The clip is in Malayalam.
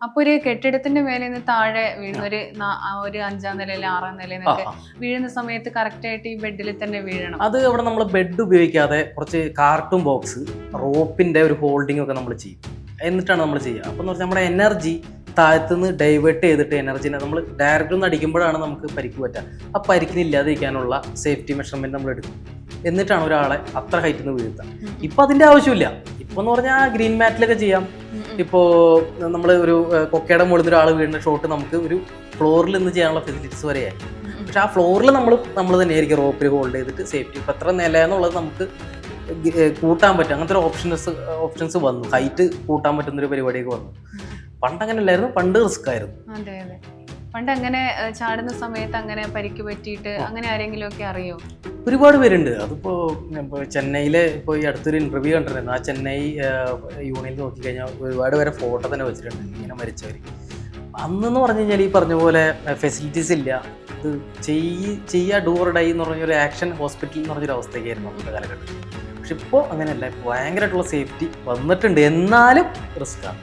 അപ്പൊ ഒരു കെട്ടിടത്തിന്റെ മേലെ നിന്ന് താഴെ വീഴുന്ന ഒരു 5ാം നിലയിൽ 6ാം നിലയിൽ നിന്നൊക്കെ വീഴുന്ന സമയത്ത് കറക്റ്റ് ആയിട്ട് ഈ ബെഡിൽ തന്നെ വീഴണം. അത് അവിടെ നമ്മൾ ബെഡ് ഉപയോഗിക്കാതെ കുറച്ച് കാർട്ടൂൺ ബോക്സ്, റോപ്പിന്റെ ഒരു ഹോൾഡിംഗ് ഒക്കെ നമ്മൾ ചെയ്യും. എന്നിട്ടാണ് നമ്മൾ ചെയ്യുക. അപ്പോൾ എന്ന് പറഞ്ഞാൽ നമ്മുടെ എനർജി താഴത്തുനിന്ന് ഡൈവേർട്ട് ചെയ്തിട്ട് എനർജിനെ നമ്മൾ ഡയറക്റ്റ് ഒന്ന് അടിക്കുമ്പോഴാണ് നമുക്ക് പരിക്ക് പറ്റുക. ആ പരിക്കിന് ഇല്ലാതിരിക്കാനുള്ള സേഫ്റ്റി മെഷർമെന്റ് നമ്മൾ എടുക്കും. എന്നിട്ടാണ് ഒരാളെ അത്ര ഹൈറ്റിൽ നിന്ന് വീഴ്ത്തുക. ഇപ്പം അതിൻ്റെ ആവശ്യമില്ല. ഇപ്പോൾ എന്ന് പറഞ്ഞാൽ ഗ്രീൻ മാറ്റിലൊക്കെ ചെയ്യാം. ഇപ്പോൾ നമ്മൾ ഒരു കൊക്കയുടെ മുകളിൽ നിന്ന് ഒരാൾ വീഴുന്ന ഷോട്ട് നമുക്ക് ഒരു ഫ്ലോറിൽ നിന്ന് ചെയ്യാനുള്ള ഫെസിലിറ്റീസ് വരെയായി. പക്ഷെ ആ ഫ്ലോറിൽ നമ്മൾ തന്നെയായിരിക്കും റോപ്പിൽ ഹോൾഡ് ചെയ്തിട്ട് സേഫ്റ്റി. ഇപ്പം എത്ര നില എന്നുള്ളത് നമുക്ക് കൂട്ടാൻ പറ്റും. അങ്ങനത്തെ ഒരു ഓപ്ഷൻസ് വന്നു. ഹൈറ്റ് കൂട്ടാൻ പറ്റുന്നൊരു പരിപാടിയൊക്കെ വന്നു. പണ്ട് അങ്ങനെ അല്ലായിരുന്നു. പണ്ട് റിസ്ക് ആയിരുന്നു. അതെ അതെ. പണ്ട് അങ്ങനെ ചാടുന്ന സമയത്ത് അങ്ങനെ പരിക്ക് പറ്റിയിട്ട് അങ്ങനെ ആരെങ്കിലും ഒക്കെ അറിയോ? ഒരുപാട് പേരുണ്ട്. അതിപ്പോൾ ചെന്നൈയിലെ ഇപ്പോൾ ഈ അടുത്തൊരു ഇന്റർവ്യൂ കണ്ടിട്ടുണ്ടായിരുന്നു. ആ ചെന്നൈ യൂണിയനിൽ നോക്കിക്കഴിഞ്ഞാൽ ഒരുപാട് പേരെ ഫോട്ടോ തന്നെ വെച്ചിട്ടുണ്ട് ഇങ്ങനെ മരിച്ചവർ. അന്നെന്ന് പറഞ്ഞു കഴിഞ്ഞാൽ ഈ പറഞ്ഞ പോലെ ഫെസിലിറ്റീസ് ഇല്ല. ഇത് ചെയ്യുക ഡൂ ഓർ ഡൈ എന്ന് പറഞ്ഞൊരു ആക്ഷൻ ഹോസ്പിറ്റൽ എന്ന് പറഞ്ഞൊരു അവസ്ഥയ്ക്കായിരുന്നു നമ്മുടെ കാലഘട്ടത്തിൽ. പക്ഷെ ഇപ്പോൾ അങ്ങനെയല്ല. ഭയങ്കരമായിട്ടുള്ള സേഫ്റ്റി വന്നിട്ടുണ്ട്. എന്നാലും റിസ്ക്കാണ്.